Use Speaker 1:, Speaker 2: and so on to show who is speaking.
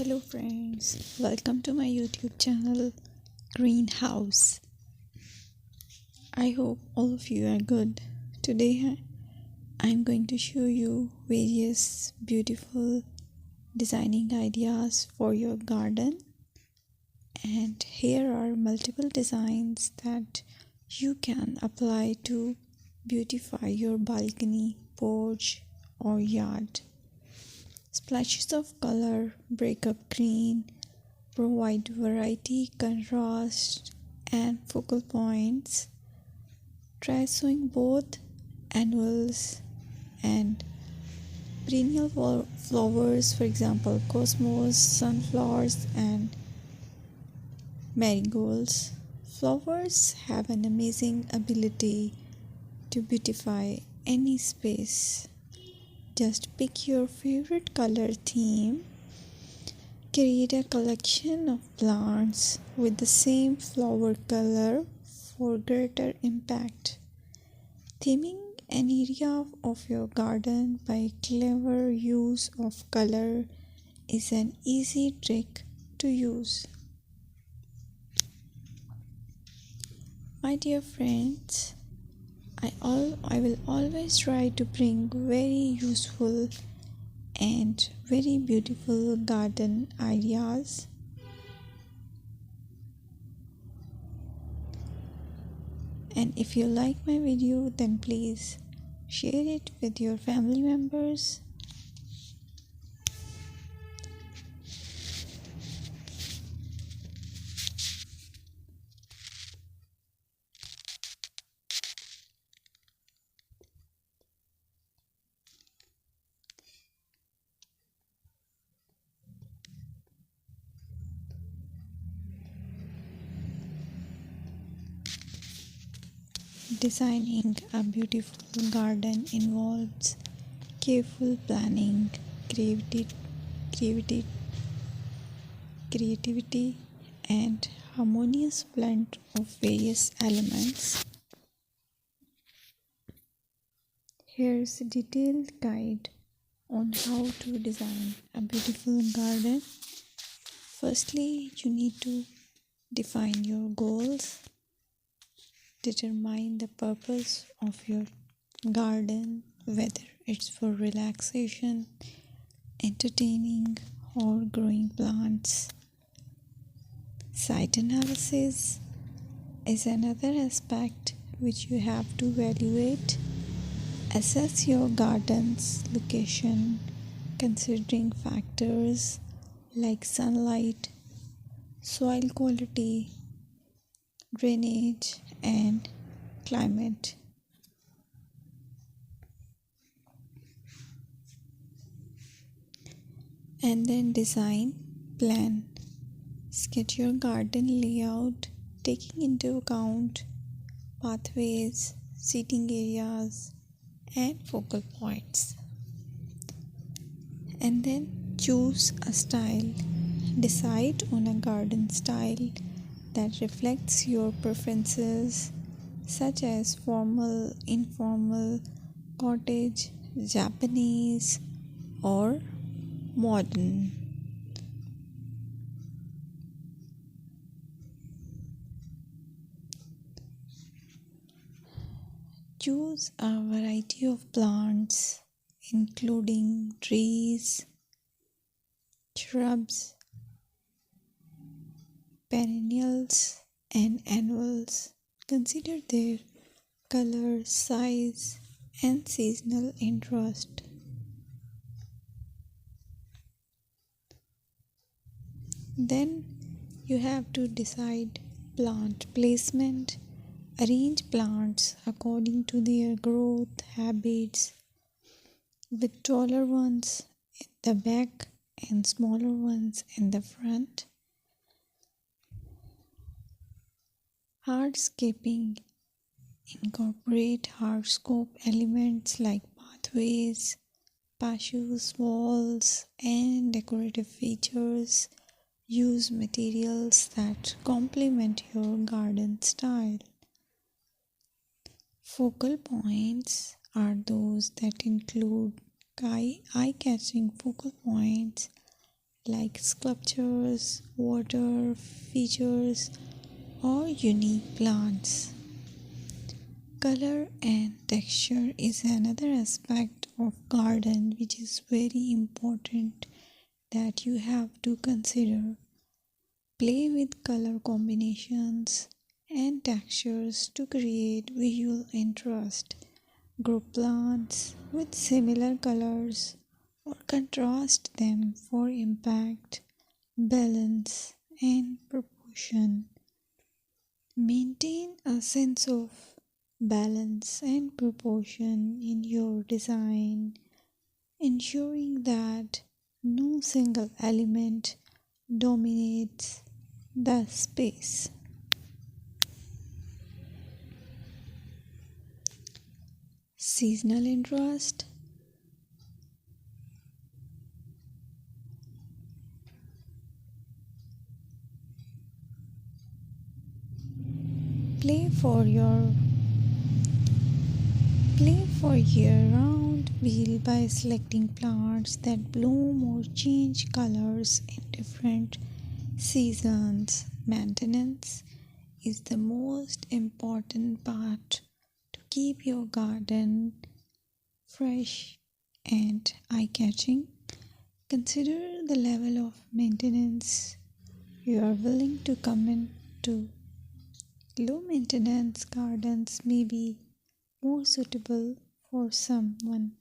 Speaker 1: Hello friends, welcome to my YouTube channel Greenhouse. I hope all of you are good. Today I'm going to show you various beautiful designing ideas for your garden, and here are multiple designs that you can apply to beautify your balcony, porch or yard. Splashes of color break up green, provide variety, contrast, and focal points. Try sowing both annuals and perennial flowers, for example, cosmos, sunflowers, and marigolds. Flowers have an amazing ability to beautify any space. Just pick your favorite color theme. Create a collection of plants with the same flower color for greater impact. Theming an area of your garden by clever use of color is an easy trick to use. My dear friends, I will always try to bring very useful and very beautiful garden ideas. And if you like my video, then please share it with your family members. Designing a beautiful garden involves careful planning, creativity, creativity, and harmonious blend of various elements. Here's a detailed guide on how to design a beautiful garden. Firstly, you need to define your goals. Determine the purpose of your garden, whether it's for relaxation, entertaining, or growing plants. Site analysis is another aspect which you have to evaluate. Assess your garden's location, considering factors like sunlight, soil quality, drainage, and climate. And then design plan. Sketch your garden layout, taking into account pathways, seating areas, and focal points. And then choose a style. Decide on a garden style that reflects your preferences, such as formal, informal, cottage, Japanese, or modern. Choose a variety of plants, including trees, shrubs, perennials, and annuals. Consider their color, size, and seasonal interest. Then you have to decide plant placement. Arrange plants according to their growth habits, with taller ones in the back and smaller ones in the front. Hardscaping. Incorporate hardscape elements like pathways, patios, walls, and decorative features. Use materials that complement your garden style. Focal points are those that include eye-catching focal points like sculptures, water features, or unique plants. Color and texture is another aspect of garden which is very important that you have to consider. Play with color combinations and textures to create visual interest. Group plants with similar colors or contrast them for impact, balance, and proportion. Maintain a sense of balance and proportion in your design, ensuring that no single element dominates the space. Seasonal interest. Play for your Play for year-round wheel by selecting plants that bloom or change colors in different seasons. Maintenance is the most important part to keep your garden fresh and eye-catching. Consider the level of maintenance you are willing to commit to. Low maintenance gardens may be more suitable for someone